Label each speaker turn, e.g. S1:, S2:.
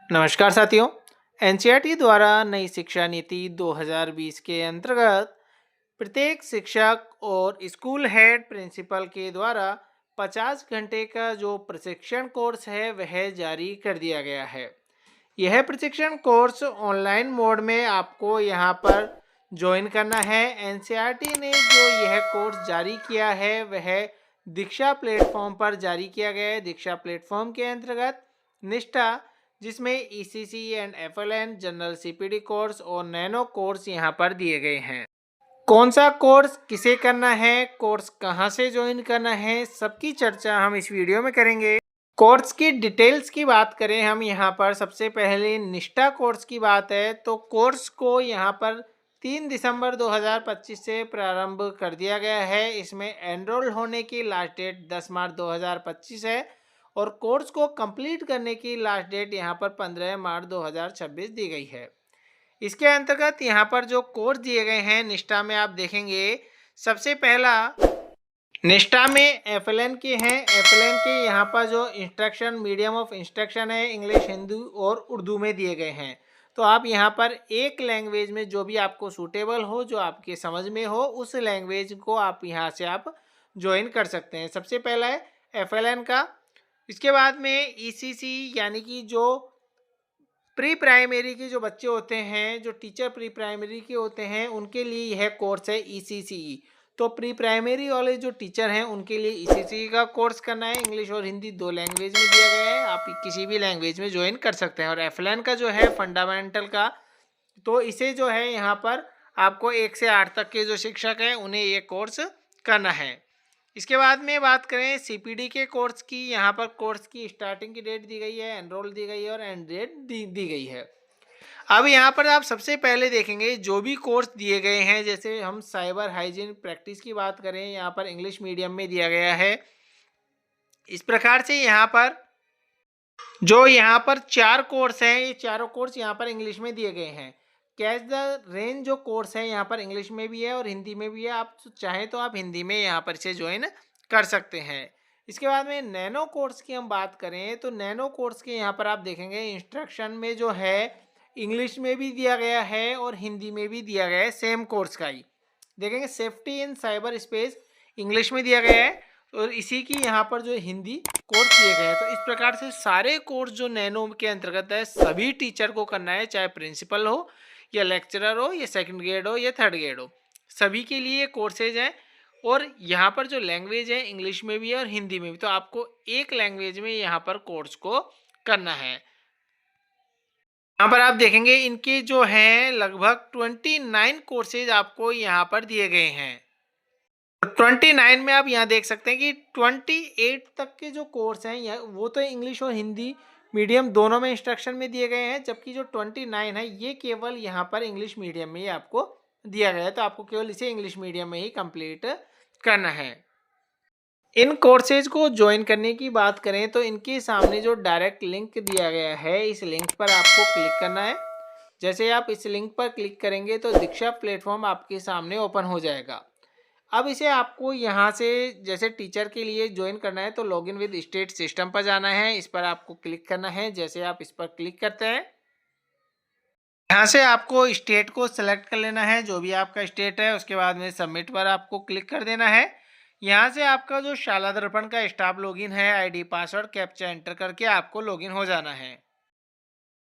S1: नमस्कार साथियों। एनसीईआरटी द्वारा नई शिक्षा नीति 2020 के अंतर्गत प्रत्येक शिक्षक और स्कूल हेड प्रिंसिपल के द्वारा 50 घंटे का जो प्रशिक्षण कोर्स है वह जारी कर दिया गया है। यह प्रशिक्षण कोर्स ऑनलाइन मोड में आपको यहाँ पर ज्वाइन करना है। एनसीईआरटी ने जो यह कोर्स जारी किया है वह दीक्षा प्लेटफॉर्म पर जारी किया गया है। दीक्षा प्लेटफॉर्म के अंतर्गत निष्ठा, जिसमें ECC and FLN, general CPD course और नैनो कोर्स यहाँ पर दिए गए हैं। कौन सा कोर्स किसे करना है, कोर्स कहाँ से ज्वाइन करना है, सबकी चर्चा हम इस वीडियो में करेंगे। कोर्स की डिटेल्स की बात करें हम यहाँ पर, सबसे पहले निष्ठा कोर्स की बात है तो कोर्स को यहाँ पर 3 दिसंबर 2025 से प्रारंभ कर दिया गया है। इसमें एनरोल होने की लास्ट डेट 10 मार्च 2025 है और कोर्स को कंप्लीट करने की लास्ट डेट यहाँ पर 15 मार्च 2026 दी गई है। इसके अंतर्गत यहाँ पर जो कोर्स दिए गए हैं निष्ठा में आप देखेंगे, सबसे पहला निष्ठा में एफएलएन के हैं। एफएलएन के यहाँ पर जो इंस्ट्रक्शन, मीडियम ऑफ इंस्ट्रक्शन है इंग्लिश, हिंदी और उर्दू में दिए गए हैं। तो आप यहाँ पर एक लैंग्वेज में जो भी आपको सूटेबल हो, जो आपके समझ में हो, उस लैंग्वेज को आप यहाँ से आप ज्वाइन कर सकते हैं। सबसे पहला है एफएलएन का। इसके बाद में ईसीसी यानी कि जो प्री प्राइमरी के जो बच्चे होते हैं, जो टीचर प्री प्राइमरी के होते हैं, उनके लिए यह कोर्स है ईसीसी। तो प्री प्राइमरी वाले जो टीचर हैं उनके लिए ईसीसी का कोर्स करना है। इंग्लिश और हिंदी 2 लैंग्वेज में दिया गया है, आप किसी भी लैंग्वेज में ज्वाइन कर सकते हैं। और एफएलएन का जो है फंडामेंटल का, तो इसे जो है यहाँ पर आपको 1 से 8 तक के जो शिक्षक हैं उन्हें ये कोर्स करना है। इसके बाद में बात करें सीपीडी के कोर्स की, यहाँ पर कोर्स की स्टार्टिंग की डेट दी गई है, एनरोल दी गई है और एंड डेट दी गई है। अब यहाँ पर आप सबसे पहले देखेंगे जो भी कोर्स दिए गए हैं, जैसे हम साइबर हाइजीन प्रैक्टिस की बात करें, यहाँ पर इंग्लिश मीडियम में दिया गया है। इस प्रकार से यहाँ पर जो यहाँ पर 4 कोर्स हैं, ये चारों कोर्स यहाँ पर इंग्लिश में दिए गए हैं। कैच द रेंज जो कोर्स है यहाँ पर इंग्लिश में भी है और हिंदी में भी है। आप चाहें तो आप हिंदी में यहाँ पर इसे ज्वाइन कर सकते हैं। इसके बाद में नैनो कोर्स की हम बात करें तो नैनो कोर्स के यहाँ पर आप देखेंगे इंस्ट्रक्शन में जो है इंग्लिश में भी दिया गया है और हिंदी में भी दिया गया है, सेम कोर्स का ही। देखेंगे safety in cyber space English में दिया गया है और इसी की यहाँ पर जो हिंदी कोर्स दिए गए हैं। तो इस प्रकार से सारे कोर्स जो नैनो के अंतर्गत है सभी टीचर को करना है, चाहे प्रिंसिपल हो या लेक्चरर हो या सेकंड ग्रेड हो या थर्ड ग्रेड हो, सभी के लिए कोर्सेज हैं। और यहाँ पर जो लैंग्वेज है इंग्लिश में भी है और हिंदी में भी, तो आपको एक लैंग्वेज में यहाँ पर कोर्स को करना है। यहाँ पर आप देखेंगे इनके जो हैं लगभग 29 कोर्सेज आपको यहाँ पर दिए गए हैं। 29 में आप यहाँ देख सकते हैं कि 28 तक के जो कोर्स हैं वो तो इंग्लिश और हिंदी मीडियम दोनों में इंस्ट्रक्शन में दिए गए हैं, जबकि जो 29 है ये केवल यहाँ पर इंग्लिश मीडियम में ही आपको दिया गया है। तो आपको केवल इसे इंग्लिश मीडियम में ही कंप्लीट करना है। इन कोर्सेज को ज्वाइन करने की बात करें तो इनके सामने जो डायरेक्ट लिंक दिया गया है, इस लिंक पर आपको क्लिक करना है। जैसे आप इस लिंक पर क्लिक करेंगे तो दीक्षा प्लेटफॉर्म आपके सामने ओपन हो जाएगा। अब इसे आपको यहाँ से जैसे टीचर के लिए ज्वाइन करना है तो लॉगिन विद स्टेट सिस्टम पर जाना है, इस पर आपको क्लिक करना है। जैसे आप इस पर क्लिक करते हैं, यहाँ से आपको स्टेट को सेलेक्ट कर लेना है, जो भी आपका स्टेट है। उसके बाद में सबमिट पर आपको क्लिक कर देना है। यहाँ से आपका जो शाला दर्पण का स्टाफ लॉगिन है, आईडी पासवर्ड कैप्चा एंटर करके आपको लॉगिन हो जाना है।